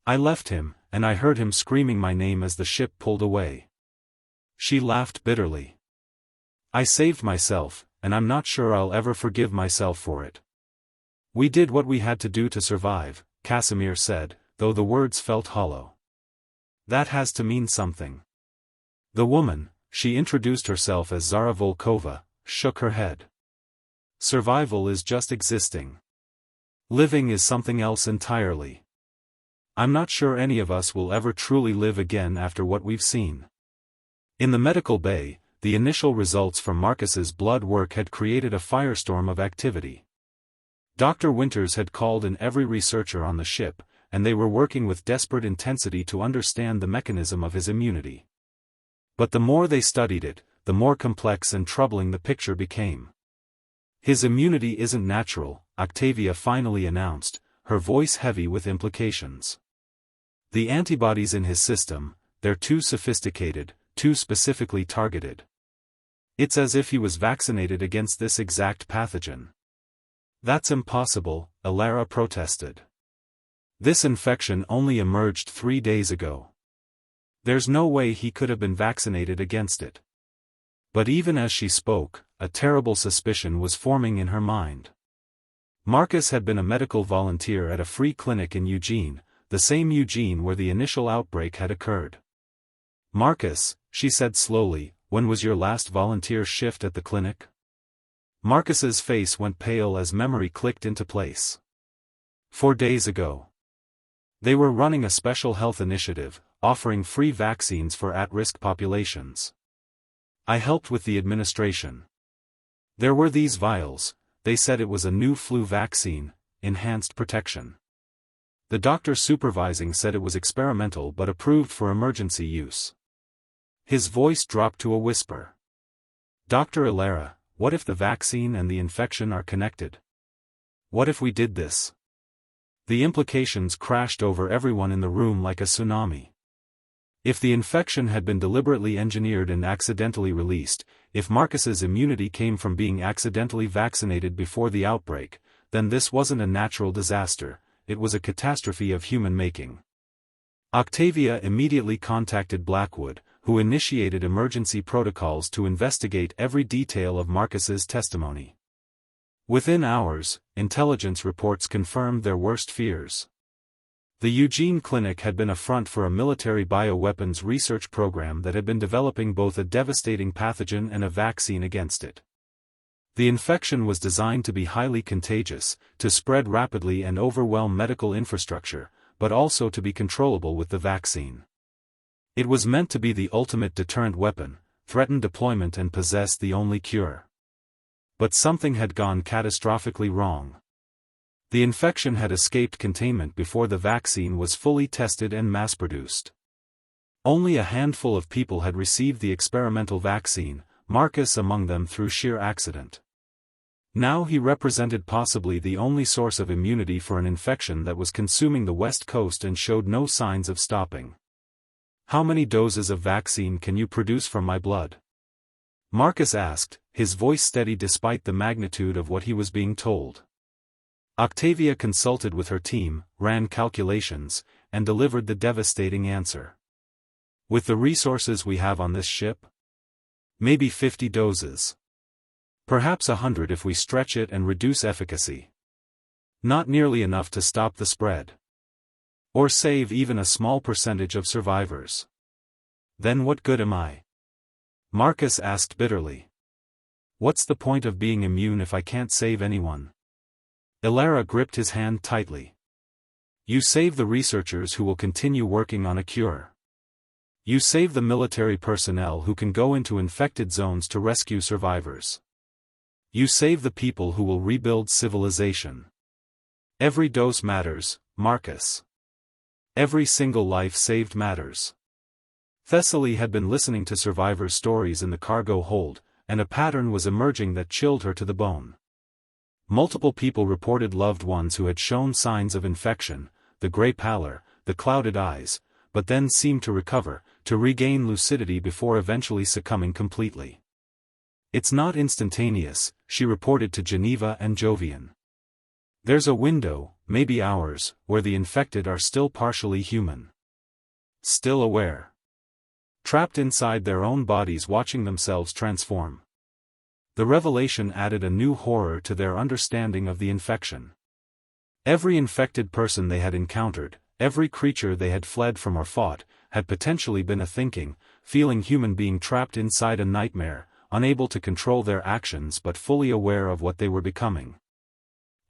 I left him, and I heard him screaming my name as the ship pulled away." She laughed bitterly. "I saved myself, and I'm not sure I'll ever forgive myself for it." "We did what we had to do to survive," Casimir said, though the words felt hollow. "That has to mean something." The woman, she introduced herself as Zara Volkova, shook her head. "Survival is just existing. Living is something else entirely. I'm not sure any of us will ever truly live again after what we've seen." In the medical bay, the initial results from Marcus's blood work had created a firestorm of activity. Dr. Winters had called in every researcher on the ship, and they were working with desperate intensity to understand the mechanism of his immunity. But the more they studied it, the more complex and troubling the picture became. His immunity isn't natural, Octavia finally announced, her voice heavy with implications. The antibodies in his system, they're too sophisticated, too specifically targeted. It's as if he was vaccinated against this exact pathogen. That's impossible, Elara protested. This infection only emerged 3 days ago. There's no way he could have been vaccinated against it. But even as she spoke, a terrible suspicion was forming in her mind. Marcus had been a medical volunteer at a free clinic in Eugene, the same Eugene where the initial outbreak had occurred. Marcus, she said slowly, when was your last volunteer shift at the clinic? Marcus's face went pale as memory clicked into place. 4 days ago. They were running a special health initiative, offering free vaccines for at-risk populations. I helped with the administration. There were these vials, they said it was a new flu vaccine, enhanced protection. The doctor supervising said it was experimental but approved for emergency use. His voice dropped to a whisper. Dr. Elara, what if the vaccine and the infection are connected? What if we did this? The implications crashed over everyone in the room like a tsunami. If the infection had been deliberately engineered and accidentally released, if Marcus's immunity came from being accidentally vaccinated before the outbreak, then this wasn't a natural disaster, it was a catastrophe of human making. Octavia immediately contacted Blackwood, who initiated emergency protocols to investigate every detail of Marcus's testimony. Within hours, intelligence reports confirmed their worst fears. The Eugene Clinic had been a front for a military bioweapons research program that had been developing both a devastating pathogen and a vaccine against it. The infection was designed to be highly contagious, to spread rapidly and overwhelm medical infrastructure, but also to be controllable with the vaccine. It was meant to be the ultimate deterrent weapon, threaten deployment and possess the only cure. But something had gone catastrophically wrong. The infection had escaped containment before the vaccine was fully tested and mass-produced. Only a handful of people had received the experimental vaccine, Marcus among them through sheer accident. Now he represented possibly the only source of immunity for an infection that was consuming the West Coast and showed no signs of stopping. How many doses of vaccine can you produce from my blood? Marcus asked, his voice steady despite the magnitude of what he was being told. Octavia consulted with her team, ran calculations, and delivered the devastating answer. With the resources we have on this ship? Maybe 50 doses. Perhaps 100 if we stretch it and reduce efficacy. Not nearly enough to stop the spread. Or save even a small percentage of survivors. Then what good am I? Marcus asked bitterly. What's the point of being immune if I can't save anyone? Elara gripped his hand tightly. You save the researchers who will continue working on a cure. You save the military personnel who can go into infected zones to rescue survivors. You save the people who will rebuild civilization. Every dose matters, Marcus. Every single life saved matters. Thessaly had been listening to survivors' stories in the cargo hold, and a pattern was emerging that chilled her to the bone. Multiple people reported loved ones who had shown signs of infection, the gray pallor, the clouded eyes, but then seemed to recover, to regain lucidity before eventually succumbing completely. It's not instantaneous, she reported to Geneva and Jovian. There's a window, maybe hours, where the infected are still partially human. Still aware. Trapped inside their own bodies watching themselves transform. The revelation added a new horror to their understanding of the infection. Every infected person they had encountered, every creature they had fled from or fought, had potentially been a thinking, feeling human being trapped inside a nightmare, unable to control their actions but fully aware of what they were becoming.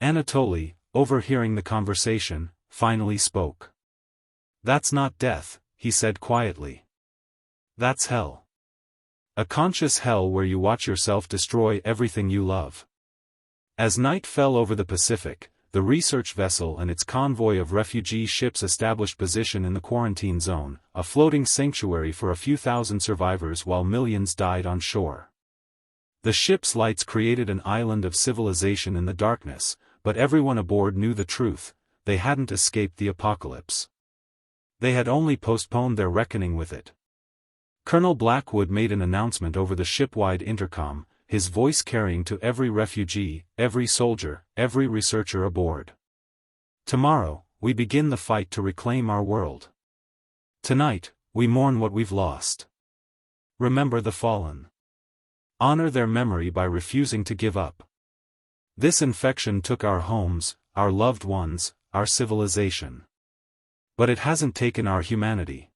Anatoly, overhearing the conversation, finally spoke. That's not death, he said quietly. That's hell. A conscious hell where you watch yourself destroy everything you love. As night fell over the Pacific, the research vessel and its convoy of refugee ships established position in the quarantine zone, a floating sanctuary for a few thousand survivors while millions died on shore. The ship's lights created an island of civilization in the darkness, but everyone aboard knew the truth: they hadn't escaped the apocalypse. They had only postponed their reckoning with it. Colonel Blackwood made an announcement over the ship-wide intercom, his voice carrying to every refugee, every soldier, every researcher aboard. Tomorrow, we begin the fight to reclaim our world. Tonight, we mourn what we've lost. Remember the fallen. Honor their memory by refusing to give up. This infection took our homes, our loved ones, our civilization. But it hasn't taken our humanity.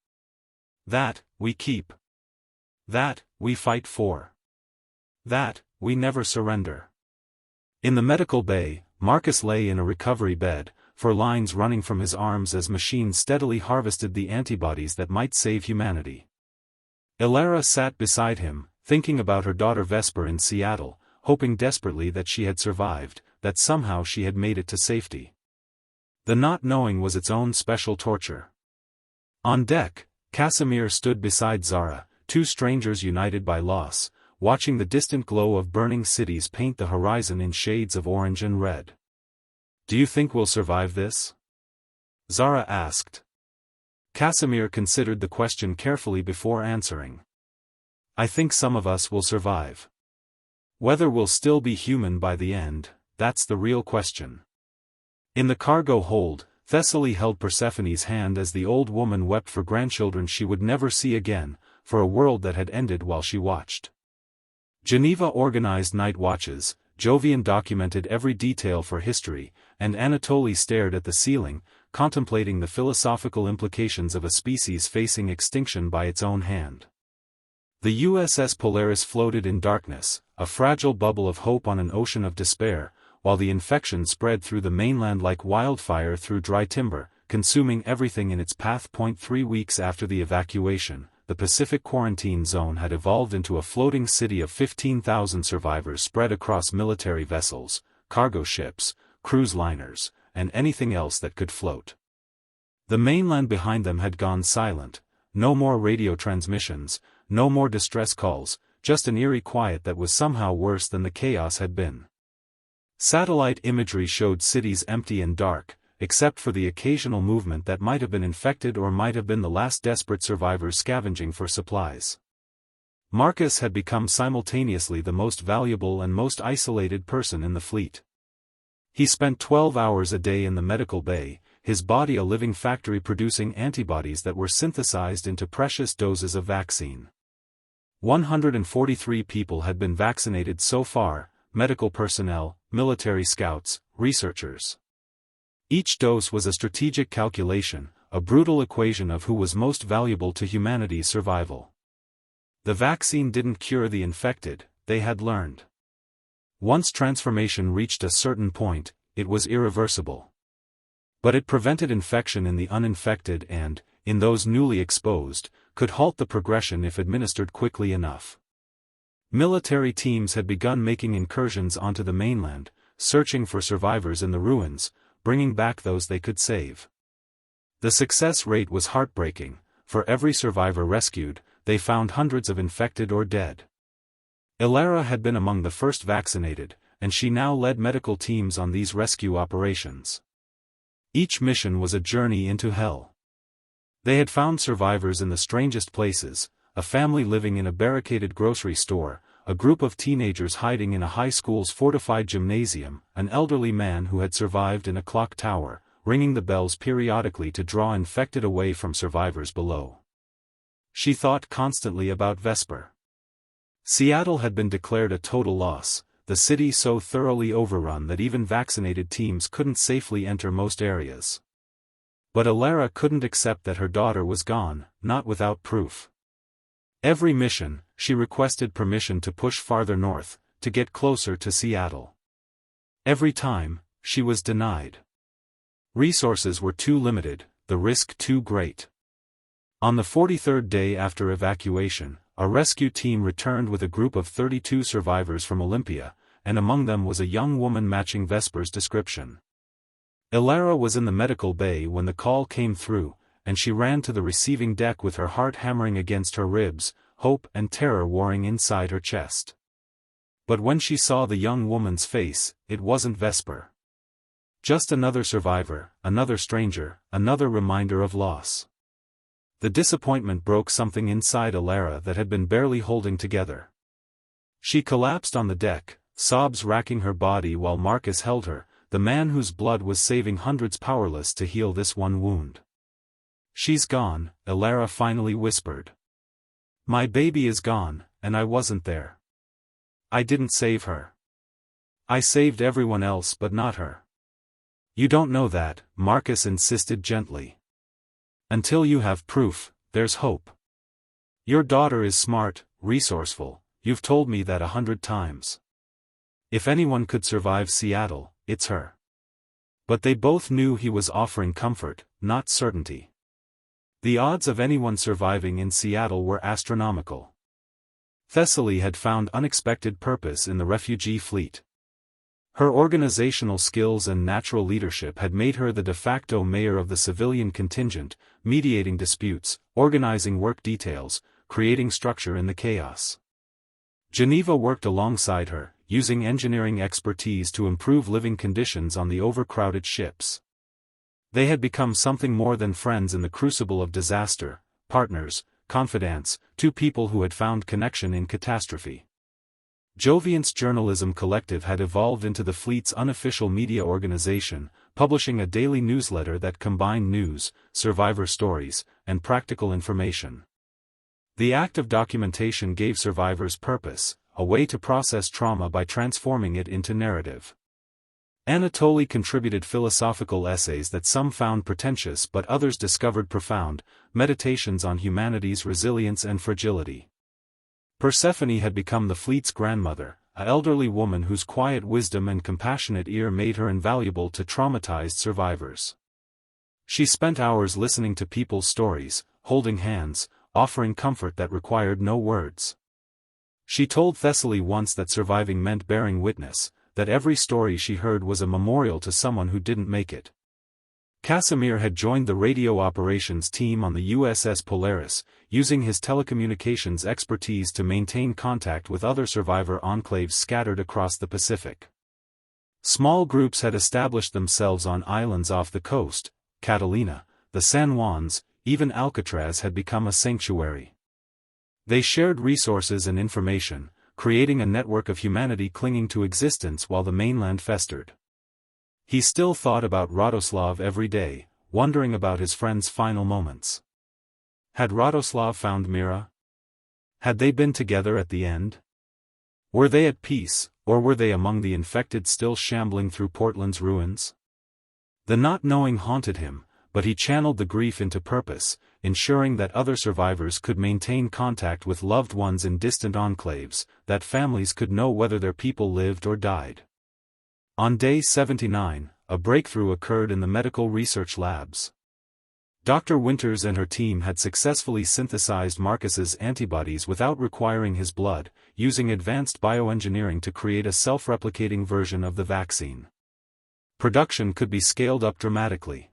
That, we keep. That, we fight for. That, we never surrender. In the medical bay, Marcus lay in a recovery bed, for lines running from his arms as machines steadily harvested the antibodies that might save humanity. Ilara sat beside him, thinking about her daughter Vesper in Seattle, hoping desperately that she had survived, that somehow she had made it to safety. The not knowing was its own special torture. On deck, Casimir stood beside Zara, two strangers united by loss, watching the distant glow of burning cities paint the horizon in shades of orange and red. "Do you think we'll survive this?" Zara asked. Casimir considered the question carefully before answering. "I think some of us will survive. Whether we'll still be human by the end, that's the real question." In the cargo hold, Thessaly held Persephone's hand as the old woman wept for grandchildren she would never see again, for a world that had ended while she watched. Geneva organized night watches, Jovian documented every detail for history, and Anatoly stared at the ceiling, contemplating the philosophical implications of a species facing extinction by its own hand. The USS Polaris floated in darkness, a fragile bubble of hope on an ocean of despair, while the infection spread through the mainland like wildfire through dry timber, consuming everything in its path. 3 weeks after the evacuation, the Pacific quarantine zone had evolved into a floating city of 15,000 survivors spread across military vessels, cargo ships, cruise liners, and anything else that could float. The mainland behind them had gone silent, no more radio transmissions, no more distress calls, just an eerie quiet that was somehow worse than the chaos had been. Satellite imagery showed cities empty and dark, except for the occasional movement that might have been infected or might have been the last desperate survivors scavenging for supplies. Marcus had become simultaneously the most valuable and most isolated person in the fleet. He spent 12 hours a day in the medical bay, his body a living factory producing antibodies that were synthesized into precious doses of vaccine. 143 people had been vaccinated so far, medical personnel, military scouts, researchers. Each dose was a strategic calculation, a brutal equation of who was most valuable to humanity's survival. The vaccine didn't cure the infected, they had learned. Once transformation reached a certain point, it was irreversible. But it prevented infection in the uninfected and, in those newly exposed, could halt the progression if administered quickly enough. Military teams had begun making incursions onto the mainland, searching for survivors in the ruins, bringing back those they could save. The success rate was heartbreaking. For every survivor rescued, they found hundreds of infected or dead. Ilara had been among the first vaccinated, and she now led medical teams on these rescue operations. Each mission was a journey into hell. They had found survivors in the strangest places, a family living in a barricaded grocery store, a group of teenagers hiding in a high school's fortified gymnasium, an elderly man who had survived in a clock tower, ringing the bells periodically to draw infected away from survivors below. She thought constantly about Vesper. Seattle had been declared a total loss, the city so thoroughly overrun that even vaccinated teams couldn't safely enter most areas. But Ilara couldn't accept that her daughter was gone, not without proof. Every mission, she requested permission to push farther north, to get closer to Seattle. Every time, she was denied. Resources were too limited, the risk too great. On the 43rd day after evacuation, a rescue team returned with a group of 32 survivors from Olympia, and among them was a young woman matching Vesper's description. Elara was in the medical bay when the call came through, and she ran to the receiving deck with her heart hammering against her ribs, hope and terror warring inside her chest. But when she saw the young woman's face, it wasn't Vesper. Just another survivor, another stranger, another reminder of loss. The disappointment broke something inside Elara that had been barely holding together. She collapsed on the deck, sobs racking her body while Marcus held her, the man whose blood was saving hundreds powerless to heal this one wound. "She's gone," Elara finally whispered. "My baby is gone, and I wasn't there. I didn't save her. I saved everyone else but not her." "You don't know that," Marcus insisted gently. "Until you have proof, there's hope. Your daughter is smart, resourceful, you've told me that 100 times. If anyone could survive Seattle, it's her." But they both knew he was offering comfort, not certainty. The odds of anyone surviving in Seattle were astronomical. Thessaly had found unexpected purpose in the refugee fleet. Her organizational skills and natural leadership had made her the de facto mayor of the civilian contingent, mediating disputes, organizing work details, creating structure in the chaos. Geneva worked alongside her, using engineering expertise to improve living conditions on the overcrowded ships. They had become something more than friends in the crucible of disaster, partners, confidants, two people who had found connection in catastrophe. Joviant's Journalism Collective had evolved into the fleet's unofficial media organization, publishing a daily newsletter that combined news, survivor stories, and practical information. The act of documentation gave survivors purpose, a way to process trauma by transforming it into narrative. Anatoly contributed philosophical essays that some found pretentious but others discovered profound, meditations on humanity's resilience and fragility. Persephone had become the fleet's grandmother, an elderly woman whose quiet wisdom and compassionate ear made her invaluable to traumatized survivors. She spent hours listening to people's stories, holding hands, offering comfort that required no words. She told Thessaly once that surviving meant bearing witness, that every story she heard was a memorial to someone who didn't make it. Casimir had joined the radio operations team on the USS Polaris, using his telecommunications expertise to maintain contact with other survivor enclaves scattered across the Pacific. Small groups had established themselves on islands off the coast. Catalina, the San Juans, even Alcatraz had become a sanctuary. They shared resources and information, creating a network of humanity clinging to existence while the mainland festered. He still thought about Radoslav every day, wondering about his friend's final moments. Had Radoslav found Mira? Had they been together at the end? Were they at peace, or were they among the infected still shambling through Portland's ruins? The not knowing haunted him, but he channeled the grief into purpose, ensuring that other survivors could maintain contact with loved ones in distant enclaves, that families could know whether their people lived or died. On day 79, a breakthrough occurred in the medical research labs. Dr. Winters and her team had successfully synthesized Marcus's antibodies without requiring his blood, using advanced bioengineering to create a self-replicating version of the vaccine. Production could be scaled up dramatically.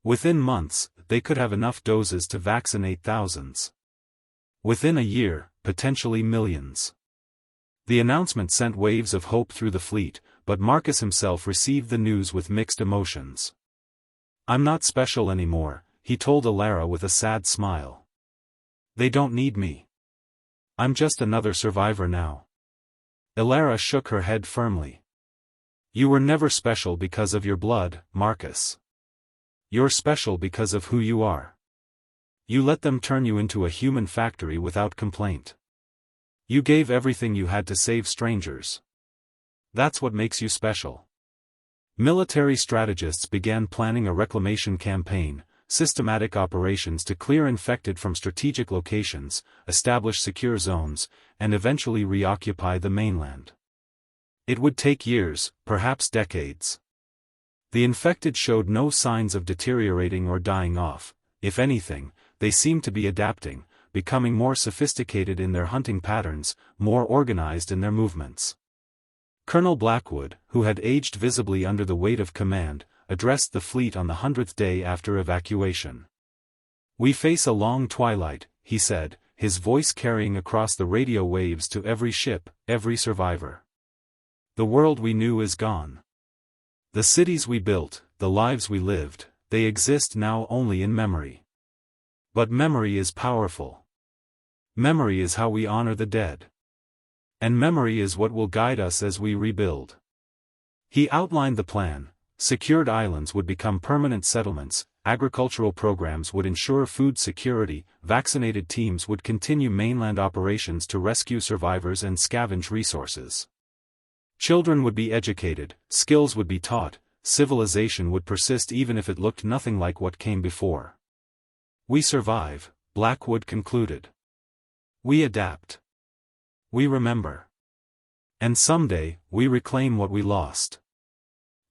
Within months, they could have enough doses to vaccinate thousands. Within a year, potentially millions. The announcement sent waves of hope through the fleet, but Marcus himself received the news with mixed emotions. "I'm not special anymore," he told Elara with a sad smile. "They don't need me. I'm just another survivor now." Elara shook her head firmly. "You were never special because of your blood, Marcus. You're special because of who you are. You let them turn you into a human factory without complaint. You gave everything you had to save strangers. That's what makes you special." Military strategists began planning a reclamation campaign, systematic operations to clear infected from strategic locations, establish secure zones, and eventually reoccupy the mainland. It would take years, perhaps decades. The infected showed no signs of deteriorating or dying off. If anything, they seemed to be adapting, becoming more sophisticated in their hunting patterns, more organized in their movements. Colonel Blackwood, who had aged visibly under the weight of command, addressed the fleet on the 100th day after evacuation. "We face a long twilight," he said, his voice carrying across the radio waves to every ship, every survivor. "The world we knew is gone. The cities we built, the lives we lived, they exist now only in memory. But memory is powerful. Memory is how we honor the dead. And memory is what will guide us as we rebuild." He outlined the plan. Secured islands would become permanent settlements, agricultural programs would ensure food security, vaccinated teams would continue mainland operations to rescue survivors and scavenge resources. Children would be educated, skills would be taught, civilization would persist even if it looked nothing like what came before. "We survive," Blackwood concluded. "We adapt. We remember. And someday, we reclaim what we lost."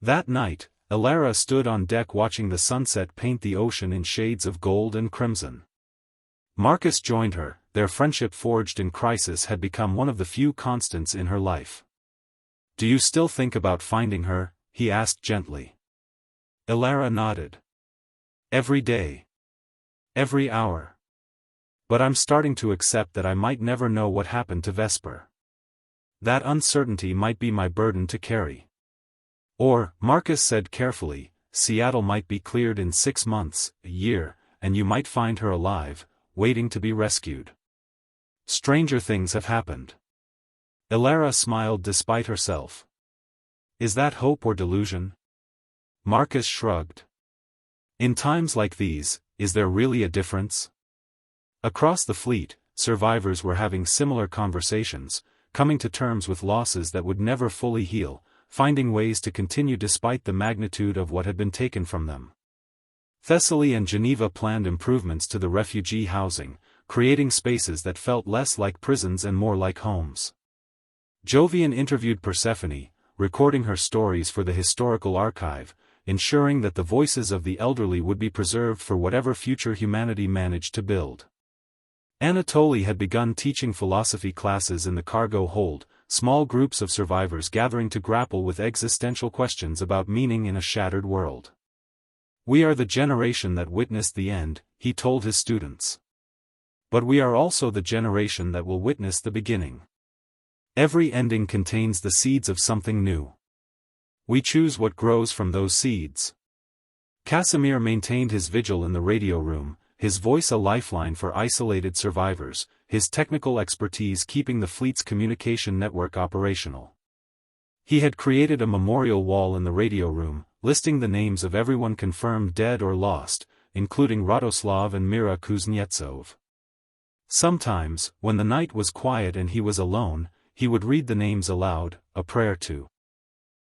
That night, Elara stood on deck watching the sunset paint the ocean in shades of gold and crimson. Marcus joined her. Their friendship forged in crisis had become one of the few constants in her life. "Do you still think about finding her?" he asked gently. Elara nodded. "Every day. Every hour. But I'm starting to accept that I might never know what happened to Vesper. That uncertainty might be my burden to carry." Or, Marcus said carefully, "Seattle might be cleared in 6 months, a year, and you might find her alive, waiting to be rescued. Stranger things have happened." Elara smiled despite herself. "Is that hope or delusion?" Marcus shrugged. "In times like these, is there really a difference?" Across the fleet, survivors were having similar conversations, coming to terms with losses that would never fully heal, finding ways to continue despite the magnitude of what had been taken from them. Thessaly and Geneva planned improvements to the refugee housing, creating spaces that felt less like prisons and more like homes. Jovian interviewed Persephone, recording her stories for the historical archive, ensuring that the voices of the elderly would be preserved for whatever future humanity managed to build. Anatoly had begun teaching philosophy classes in the cargo hold, small groups of survivors gathering to grapple with existential questions about meaning in a shattered world. "We are the generation that witnessed the end," he told his students. "But we are also the generation that will witness the beginning. Every ending contains the seeds of something new. We choose what grows from those seeds." Casimir maintained his vigil in the radio room, his voice a lifeline for isolated survivors, his technical expertise keeping the fleet's communication network operational. He had created a memorial wall in the radio room, listing the names of everyone confirmed dead or lost, including Radoslav and Mira Kuznetsov. Sometimes, when the night was quiet and he was alone, he would read the names aloud, a prayer to